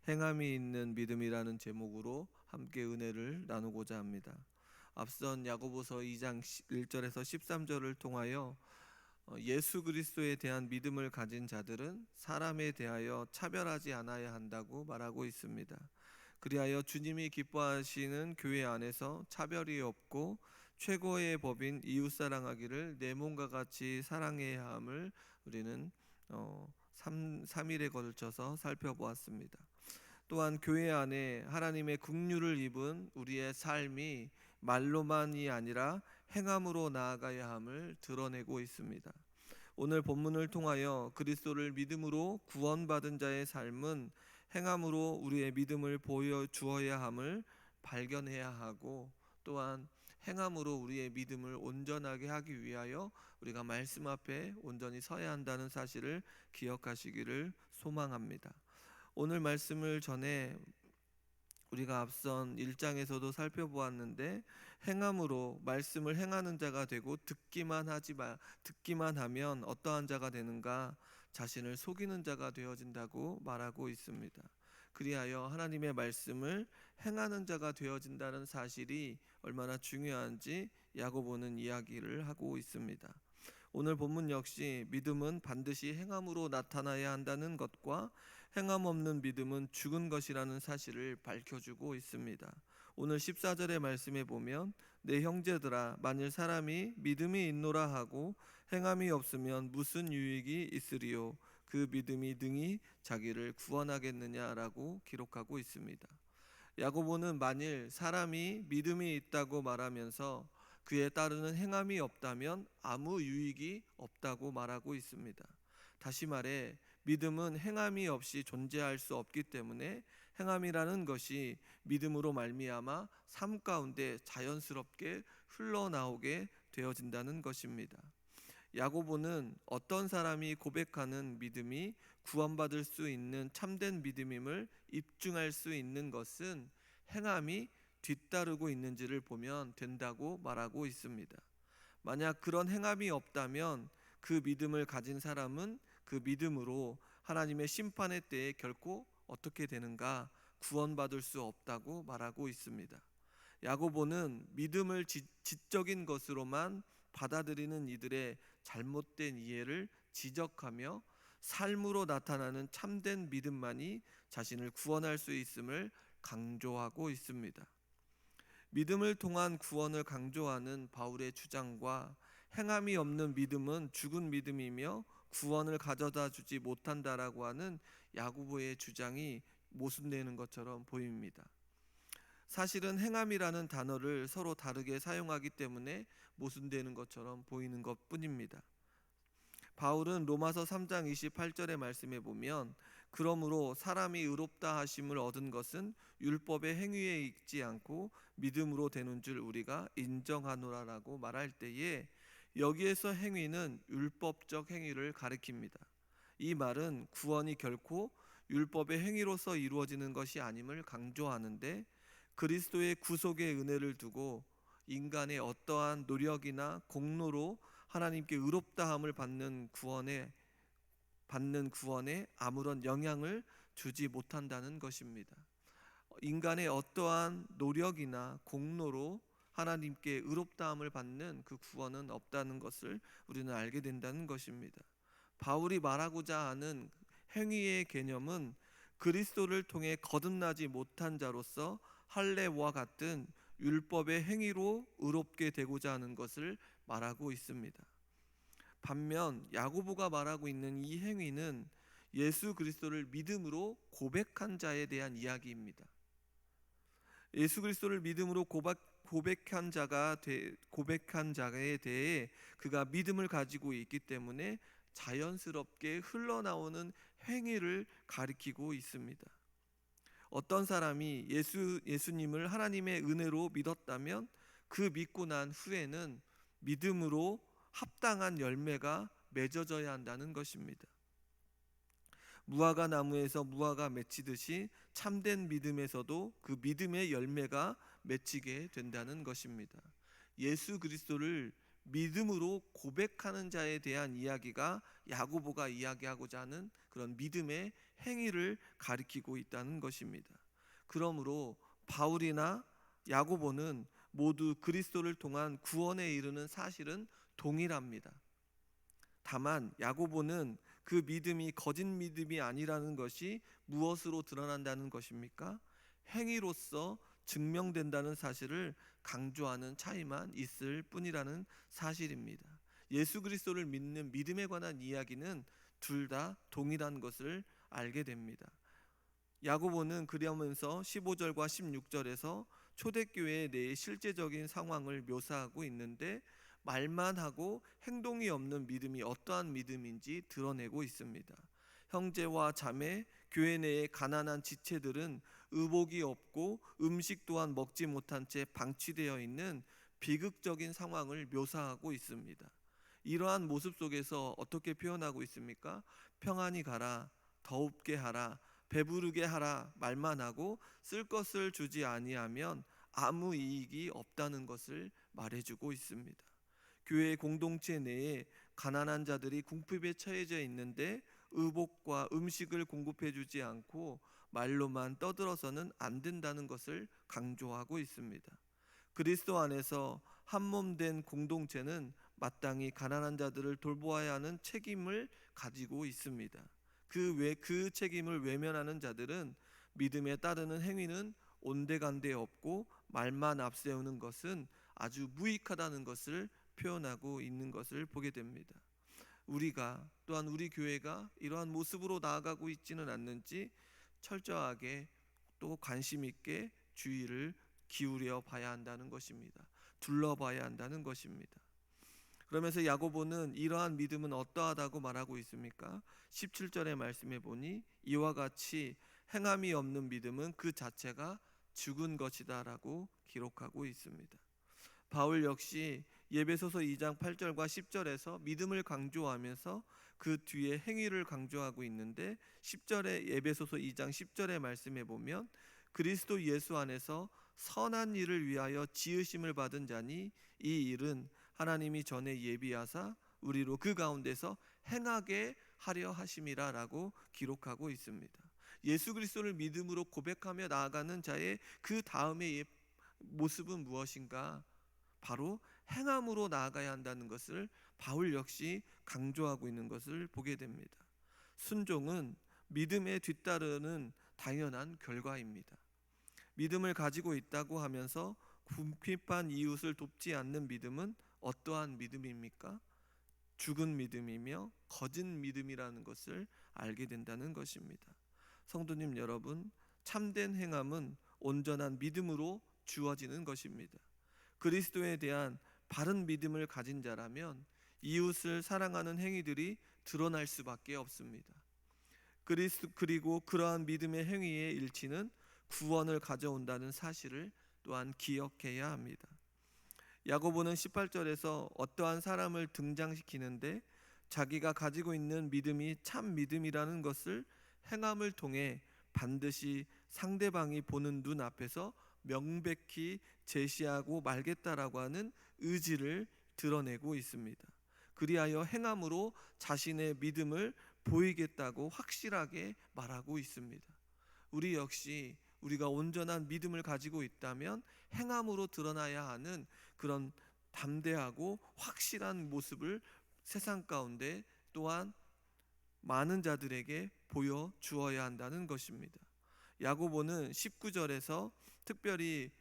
행함이 있는 믿음이라는 제목으로 함께 은혜를 나누고자 합니다. 앞선 야고보서 2장 1절에서 13절을 통하여 예수 그리스도에 대한 믿음을 가진 자들은 사람에 대하여 차별하지 않아야 한다고 말하고 있습니다. 그리하여 주님이 기뻐하시는 교회 안에서 차별이 없고 최고의 법인 이웃사랑하기를 내 몸과 같이 사랑해야 함을 우리는 3일에 걸쳐서 살펴보았습니다. 또한 교회 안에 하나님의 긍휼을 입은 우리의 삶이 말로만이 아니라 행함으로 나아가야 함을 드러내고 있습니다. 오늘 본문을 통하여 그리스도를 믿음으로 구원받은 자의 삶은 행함으로 우리의 믿음을 보여주어야 함을 발견해야 하고, 또한 행함으로 우리의 믿음을 온전하게 하기 위하여 우리가 말씀 앞에 온전히 서야 한다는 사실을 기억하시기를 소망합니다. 오늘 말씀을 전에 우리가 앞선 1장에서도 살펴보았는데, 행함으로 말씀을 행하는 자가 되고 듣기만 하면 어떠한 자가 되는가? 자신을 속이는 자가 되어진다고 말하고 있습니다. 그리하여 하나님의 말씀을 행하는 자가 되어진다는 사실이 얼마나 중요한지 야고보는 이야기를 하고 있습니다. 오늘 본문 역시 믿음은 반드시 행함으로 나타나야 한다는 것과 행함 없는 믿음은 죽은 것이라는 사실을 밝혀주고 있습니다. 오늘 14절의 말씀에 보면 내 형제들아 만일 사람이 믿음이 있노라 하고 행함이 없으면 무슨 유익이 있으리요 그 믿음이 능히 자기를 구원하겠느냐라고 기록하고 있습니다. 야고보는 만일 사람이 믿음이 있다고 말하면서 그에 따르는 행함이 없다면 아무 유익이 없다고 말하고 있습니다. 다시 말해 믿음은 행함이 없이 존재할 수 없기 때문에 행함이라는 것이 믿음으로 말미암아 삶 가운데 자연스럽게 흘러나오게 되어진다는 것입니다. 야고보는 어떤 사람이 고백하는 믿음이 구원받을 수 있는 참된 믿음임을 입증할 수 있는 것은 행함이 뒤따르고 있는지를 보면 된다고 말하고 있습니다. 만약 그런 행함이 없다면 그 믿음을 가진 사람은 그 믿음으로 하나님의 심판의 때에 결코 어떻게 되는가? 구원받을 수 없다고 말하고 있습니다. 야고보는 믿음을 지적인 것으로만 받아들이는 이들의 잘못된 이해를 지적하며 삶으로 나타나는 참된 믿음만이 자신을 구원할 수 있음을 강조하고 있습니다. 믿음을 통한 구원을 강조하는 바울의 주장과 행함이 없는 믿음은 죽은 믿음이며 구원을 가져다 주지 못한다라고 하는 야고보의 주장이 모순되는 것처럼 보입니다. 사실은 행함이라는 단어를 서로 다르게 사용하기 때문에 모순되는 것처럼 보이는 것뿐입니다. 바울은 로마서 3장 28절의 말씀에 보면 그러므로 사람이 의롭다 하심을 얻은 것은 율법의 행위에 있지 않고 믿음으로 되는 줄 우리가 인정하노라라고 말할 때에 여기에서 행위는 율법적 행위를 가리킵니다. 이 말은 구원이 결코 율법의 행위로서 이루어지는 것이 아님을 강조하는데, 그리스도의 구속의 은혜를 두고 인간의 어떠한 노력이나 공로로 하나님께 의롭다함을 받는 구원에 아무런 영향을 주지 못한다는 것입니다. 인간의 어떠한 노력이나 공로로 하나님께 의롭다함을 받는 그 구원은 없다는 것을 우리는 알게 된다는 것입니다. 바울이 말하고자 하는 행위의 개념은 그리스도를 통해 거듭나지 못한 자로서 할례와 같은 율법의 행위로 의롭게 되고자 하는 것을 말하고 있습니다. 반면 야고보가 말하고 있는 이 행위는 예수 그리스도를 믿음으로 고백한 자에 대한 이야기입니다. 예수 그리스도를 믿음으로 고백한 자에 대해 그가 믿음을 가지고 있기 때문에 자연스럽게 흘러나오는 행위를 가리키고 있습니다. 어떤 사람이 예수님을 하나님의 은혜로 믿었다면 그 믿고 난 후에는 믿음으로 합당한 열매가 맺어져야 한다는 것입니다. 무화과 나무에서 무화과 맺히듯이 참된 믿음에서도 그 믿음의 열매가 맺히게 된다는 것입니다. 예수 그리스도를 믿음으로 고백하는 자에 대한 이야기가 야고보가 이야기하고자 하는 그런 믿음의 행위를 가리키고 있다는 것입니다. 그러므로 바울이나 야고보는 모두 그리스도를 통한 구원에 이르는 사실은 동일합니다. 다만 야고보는 그 믿음이 거짓 믿음이 아니라는 것이 무엇으로 드러난다는 것입니까? 행위로서 증명된다는 사실을 강조하는 차이만 있을 뿐이라는 사실입니다. 예수 그리스도를 믿는 믿음에 관한 이야기는 둘 다 동일한 것을 알게 됩니다. 야고보는 그러면서 15절과 16절에서 초대교회 내의 실제적인 상황을 묘사하고 있는데 말만 하고 행동이 없는 믿음이 어떠한 믿음인지 드러내고 있습니다. 형제와 자매, 교회 내의 가난한 지체들은 의복이 없고 음식 또한 먹지 못한 채 방치되어 있는 비극적인 상황을 묘사하고 있습니다. 이러한 모습 속에서 어떻게 표현하고 있습니까? 평안히 가라, 더웁게 하라, 배부르게 하라 말만 하고 쓸 것을 주지 아니하면 아무 이익이 없다는 것을 말해주고 있습니다. 교회 공동체 내에 가난한 자들이 궁핍에 처해져 있는데 의복과 음식을 공급해 주지 않고 말로만 떠들어서는 안 된다는 것을 강조하고 있습니다. 그리스도 안에서 한몸된 공동체는 마땅히 가난한 자들을 돌보아야 하는 책임을 가지고 있습니다. 그 책임을 외면하는 자들은 믿음에 따르는 행위는 온데간데 없고 말만 앞세우는 것은 아주 무익하다는 것을 표현하고 있는 것을 보게 됩니다. 우리가 또한 우리 교회가 이러한 모습으로 나아가고 있지는 않는지 철저하게 또 관심 있게 주의를 기울여 봐야 한다는 것입니다. 둘러봐야 한다는 것입니다. 그러면서 야고보는 이러한 믿음은 어떠하다고 말하고 있습니까? 17절의 말씀에 보니 이와 같이 행함이 없는 믿음은 그 자체가 죽은 것이다 라고 기록하고 있습니다. 바울 역시 에베소서 2장 8절과 10절에서 믿음을 강조하면서 그 뒤에 행위를 강조하고 있는데 10절에 에베소서 2장 10절의 말씀에 보면 그리스도 예수 안에서 선한 일을 위하여 지으심을 받은 자니 이 일은 하나님이 전에 예비하사 우리로 그 가운데서 행하게 하려 하심이라 라고 기록하고 있습니다. 예수 그리스도를 믿음으로 고백하며 나아가는 자의 그 다음의 모습은 무엇인가? 바로 행함으로 나아가야 한다는 것을 바울 역시 강조하고 있는 것을 보게 됩니다. 순종은 믿음에 뒤따르는 당연한 결과입니다. 믿음을 가지고 있다고 하면서 궁핍한 이웃을 돕지 않는 믿음은 어떠한 믿음입니까? 죽은 믿음이며 거짓 믿음이라는 것을 알게 된다는 것입니다. 성도님 여러분, 참된 행함은 온전한 믿음으로 주어지는 것입니다. 그리스도에 대한 바른 믿음을 가진 자라면 이웃을 사랑하는 행위들이 드러날 수밖에 없습니다. 그리고 그러한 믿음의 행위의 일치는 구원을 가져온다는 사실을 또한 기억해야 합니다. 야고보는 18절에서 어떠한 사람을 등장시키는데 자기가 가지고 있는 믿음이 참 믿음이라는 것을 행함을 통해 반드시 상대방이 보는 눈 앞에서 명백히 제시하고 말겠다라고 하는 의지를 드러내고 있습니다. 그리하여 행함으로 자신의 믿음을 보이겠다고 확실하게 말하고 있습니다. 우리 역시 우리가 온전한 믿음을 가지고 있다면 행함으로 드러나야 하는 그런 담대하고 확실한 모습을 세상 가운데 또한 많은 자들에게 보여주어야 한다는 것입니다. 야고보는 19절에서 특별히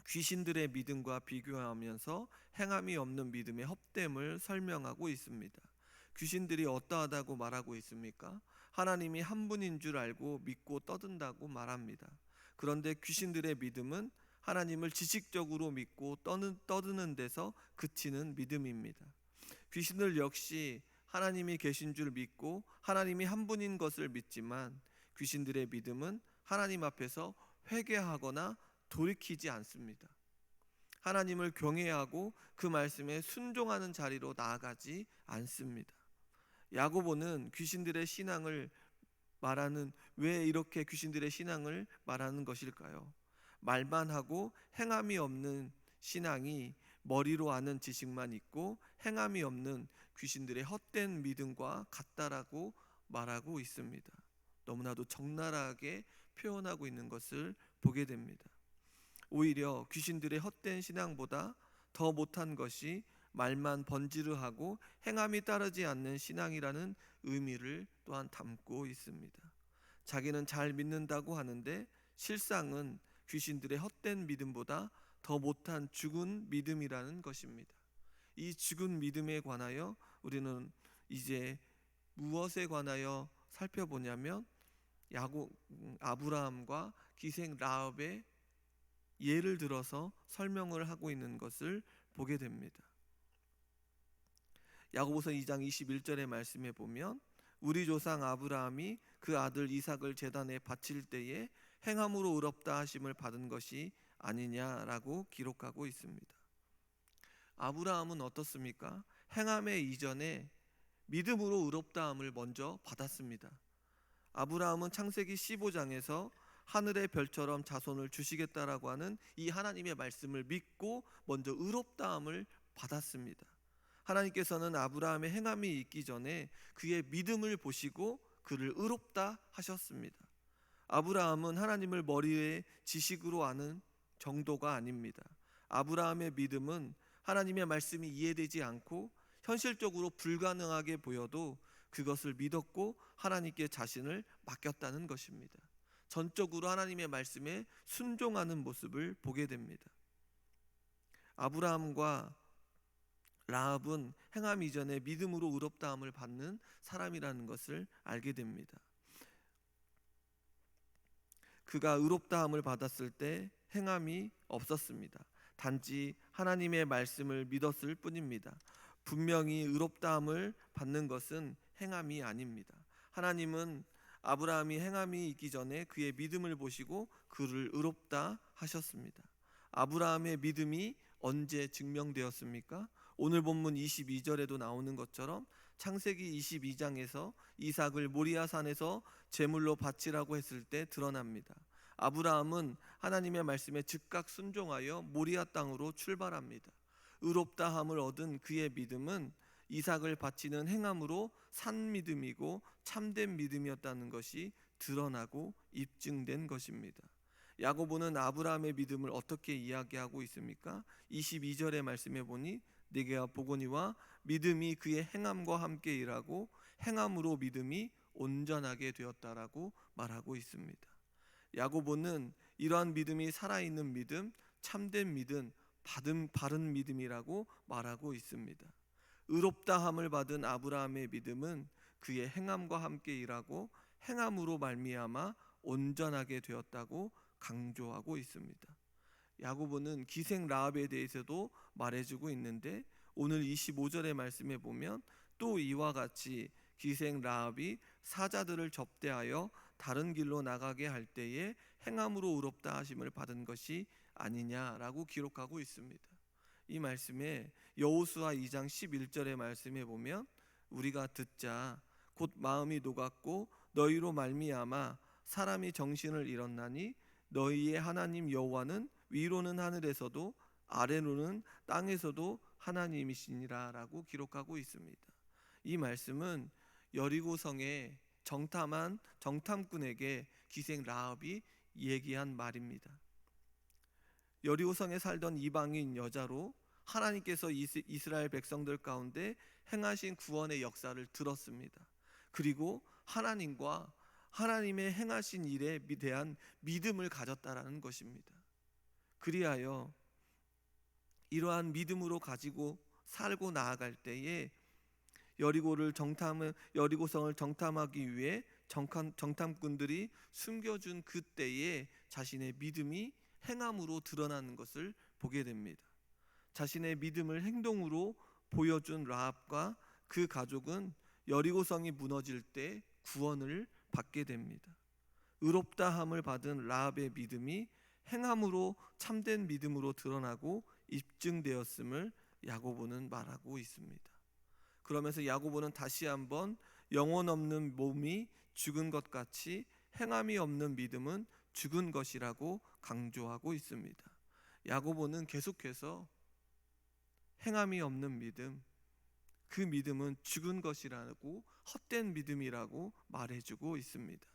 귀신들의 믿음과 비교하면서 행함이 없는 믿음의 헛됨을 설명하고 있습니다. 귀신들이 어떠하다고 말하고 있습니까? 하나님이 한 분인 줄 알고 믿고 떠든다고 말합니다. 그런데 귀신들의 믿음은 하나님을 지식적으로 믿고 떠드는 데서 그치는 믿음입니다. 귀신들 역시 하나님이 계신 줄 믿고 하나님이 한 분인 것을 믿지만 귀신들의 믿음은 하나님 앞에서 회개하거나 돌이키지 않습니다. 하나님을 경외하고 그 말씀에 순종하는 자리로 나아가지 않습니다. 야고보는 귀신들의 신앙을 말하는 왜 이렇게 귀신들의 신앙을 말하는 것일까요? 말만 하고 행함이 없는 신앙이 머리로 아는 지식만 있고 행함이 없는 귀신들의 헛된 믿음과 같다라고 말하고 있습니다. 너무나도 적나라하게 표현하고 있는 것을 보게 됩니다. 오히려 귀신들의 헛된 신앙보다 더 못한 것이 말만 번지르하고 행함이 따르지 않는 신앙이라는 의미를 또한 담고 있습니다. 자기는 잘 믿는다고 하는데 실상은 귀신들의 헛된 믿음보다 더 못한 죽은 믿음이라는 것입니다. 이 죽은 믿음에 관하여 우리는 이제 무엇에 관하여 살펴보냐면 아브라함과 기생 라합의 예를 들어서 설명을 하고 있는 것을 보게 됩니다. 야고보서 2장 21절의 말씀에 보면 우리 조상 아브라함이 그 아들 이삭을 제단에 바칠 때에 행함으로 의롭다 하심을 받은 것이 아니냐라고 기록하고 있습니다. 아브라함은 어떻습니까? 행함의 이전에 믿음으로 의롭다함을 먼저 받았습니다. 아브라함은 창세기 15장에서 하늘의 별처럼 자손을 주시겠다라고 하는 이 하나님의 말씀을 믿고 먼저 의롭다함을 받았습니다. 하나님께서는 아브라함의 행함이 있기 전에 그의 믿음을 보시고 그를 의롭다 하셨습니다. 아브라함은 하나님을 머리에 지식으로 아는 정도가 아닙니다. 아브라함의 믿음은 하나님의 말씀이 이해되지 않고 현실적으로 불가능하게 보여도 그것을 믿었고 하나님께 자신을 맡겼다는 것입니다. 전적으로 하나님의 말씀에 순종하는 모습을 보게 됩니다. 아브라함과 라합은 행함 이전에 믿음으로 의롭다함을 받는 사람이라는 것을 알게 됩니다. 그가 의롭다함을 받았을 때 행함이 없었습니다. 단지 하나님의 말씀을 믿었을 뿐입니다. 분명히 의롭다함을 받는 것은 행함이 아닙니다. 하나님은 아브라함이 행함이 있기 전에 그의 믿음을 보시고 그를 의롭다 하셨습니다. 아브라함의 믿음이 언제 증명되었습니까? 오늘 본문 22절에도 나오는 것처럼 창세기 22장에서 이삭을 모리아 산에서 제물로 바치라고 했을 때 드러납니다. 아브라함은 하나님의 말씀에 즉각 순종하여 모리아 땅으로 출발합니다. 의롭다함을 얻은 그의 믿음은 이삭을 바치는 행함으로 산 믿음이고 참된 믿음이었다는 것이 드러나고 입증된 것입니다. 야고보는 아브라함의 믿음을 어떻게 이야기하고 있습니까? 22절의 말씀에 보니 네가 보거니와 믿음이 그의 행함과 함께 일하고 행함으로 믿음이 온전하게 되었다라고 말하고 있습니다. 야고보는 이러한 믿음이 살아있는 믿음, 참된 믿음, 바른 믿음이라고 말하고 있습니다. 의롭다함을 받은 아브라함의 믿음은 그의 행함과 함께 일하고 행함으로 말미암아 온전하게 되었다고 강조하고 있습니다. 야고보는 기생 라합에 대해서도 말해주고 있는데 오늘 25절의 말씀에 보면 또 이와 같이 기생 라합이 사자들을 접대하여 다른 길로 나가게 할 때에 행함으로 의롭다 하심을 받은 것이 아니냐라고 기록하고 있습니다. 이 말씀에 여호수아 2장 11절의 말씀에 보면 우리가 듣자 곧 마음이 녹았고 너희로 말미암아 사람이 정신을 잃었나니 너희의 하나님 여호와는 위로는 하늘에서도 아래로는 땅에서도 하나님이시니라 라고 기록하고 있습니다. 이 말씀은 여리고성의 정탐한 정탐꾼에게 기생 라합이 얘기한 말입니다. 여리고성에 살던 이방인 여자로 하나님께서 이스라엘 백성들 가운데 행하신 구원의 역사를 들었습니다. 그리고 하나님과 하나님의 행하신 일에 대한 믿음을 가졌다라는 것입니다. 그리하여 이러한 믿음으로 가지고 살고 나아갈 때에 여리고성을 정탐하기 위해 정탐꾼들이 숨겨준 그때에 자신의 믿음이 행함으로 드러나는 것을 보게 됩니다. 자신의 믿음을 행동으로 보여준 라합과 그 가족은 여리고성이 무너질 때 구원을 받게 됩니다. 의롭다함을 받은 라합의 믿음이 행함으로 참된 믿음으로 드러나고 입증되었음을 야고보는 말하고 있습니다. 그러면서 야고보는 다시 한번 영혼 없는 몸이 죽은 것 같이 행함이 없는 믿음은 죽은 것이라고 강조하고 있습니다. 야고보는 계속해서 행함이 없는 믿음, 그 믿음은 죽은 것이라고, 헛된 믿음이라고 말해주고 있습니다.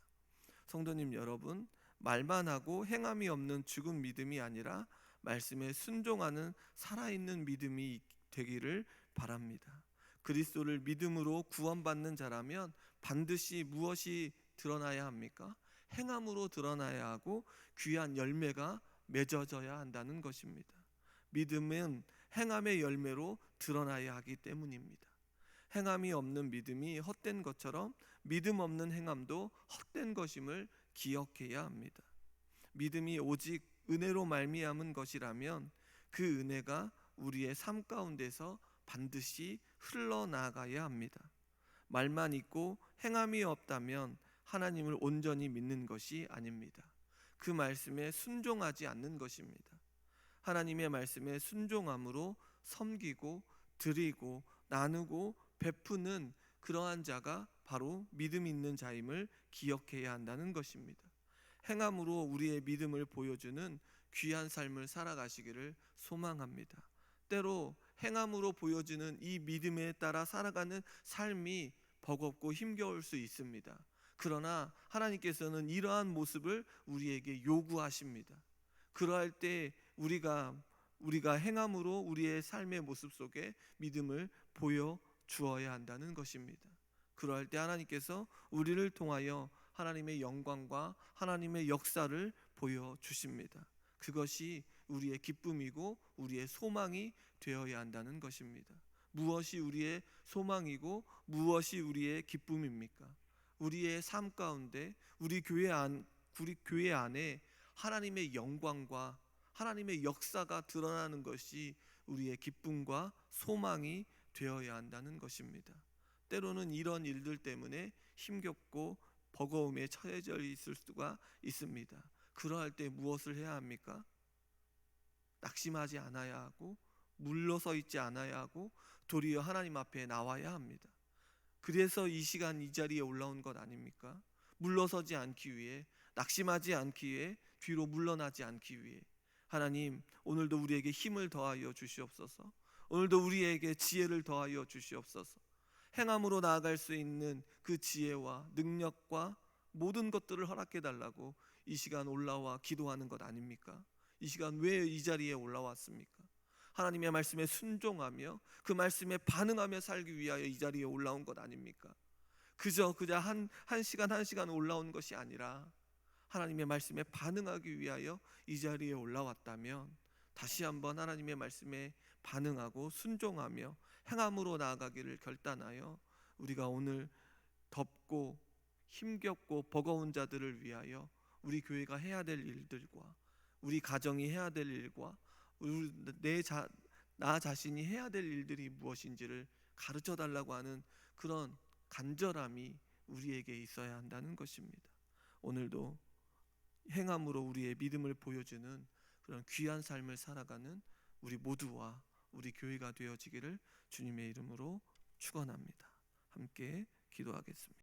성도님 여러분, 말만 하고 행함이 없는 죽은 믿음이 아니라 말씀에 순종하는 살아있는 믿음이 되기를 바랍니다. 그리스도를 믿음으로 구원받는 자라면 반드시 무엇이 드러나야 합니까? 행함으로 드러나야 하고 귀한 열매가 맺어져야 한다는 것입니다. 믿음은 행함의 열매로 드러나야 하기 때문입니다. 행함이 없는 믿음이 헛된 것처럼 믿음 없는 행함도 헛된 것임을 기억해야 합니다. 믿음이 오직 은혜로 말미암은 것이라면 그 은혜가 우리의 삶 가운데서 반드시 흘러나가야 합니다. 말만 있고 행함이 없다면 하나님을 온전히 믿는 것이 아닙니다. 그 말씀에 순종하지 않는 것입니다. 하나님의 말씀에 순종함으로 섬기고 드리고 나누고 베푸는 그러한 자가 바로 믿음 있는 자임을 기억해야 한다는 것입니다. 행함으로 우리의 믿음을 보여주는 귀한 삶을 살아가시기를 소망합니다. 때로 행함으로 보여주는 이 믿음에 따라 살아가는 삶이 버겁고 힘겨울 수 있습니다. 그러나 하나님께서는 이러한 모습을 우리에게 요구하십니다. 그러할 때 우리가 행함으로 우리의 삶의 모습 속에 믿음을 보여 주어야 한다는 것입니다. 그러할 때 하나님께서 우리를 통하여 하나님의 영광과 하나님의 역사를 보여주십니다. 그것이 우리의 기쁨이고 우리의 소망이 되어야 한다는 것입니다. 무엇이 우리의 소망이고 무엇이 우리의 기쁨입니까? 우리의 삶 가운데 우리 교회 안에 하나님의 영광과 하나님의 역사가 드러나는 것이 우리의 기쁨과 소망이 되어야 한다는 것입니다. 때로는 이런 일들 때문에 힘겹고 버거움에 처해져 있을 수가 있습니다. 그러할 때 무엇을 해야 합니까? 낙심하지 않아야 하고 물러서 있지 않아야 하고 도리어 하나님 앞에 나와야 합니다. 그래서 이 시간 이 자리에 올라온 것 아닙니까? 물러서지 않기 위해, 낙심하지 않기 위해, 뒤로 물러나지 않기 위해. 하나님, 오늘도 우리에게 힘을 더하여 주시옵소서. 오늘도 우리에게 지혜를 더하여 주시옵소서. 행함으로 나아갈 수 있는 그 지혜와 능력과 모든 것들을 허락해 달라고 이 시간 올라와 기도하는 것 아닙니까? 이 시간 왜 이 자리에 올라왔습니까? 하나님의 말씀에 순종하며 그 말씀에 반응하며 살기 위하여 이 자리에 올라온 것 아닙니까? 그저 한 시간 올라온 것이 아니라 하나님의 말씀에 반응하기 위하여 이 자리에 올라왔다면 다시 한번 하나님의 말씀에 반응하고 순종하며 행함으로 나아가기를 결단하여 우리가 오늘 덥고 힘겹고 버거운 자들을 위하여 우리 교회가 해야 될 일들과 우리 가정이 해야 될 일과 나 자신이 해야 될 일들이 무엇인지를 가르쳐 달라고 하는 그런 간절함이 우리에게 있어야 한다는 것입니다. 오늘도 행함으로 우리의 믿음을 보여주는 그런 귀한 삶을 살아가는 우리 모두와 우리 교회가 되어지기를 주님의 이름으로 축원합니다. 함께 기도하겠습니다.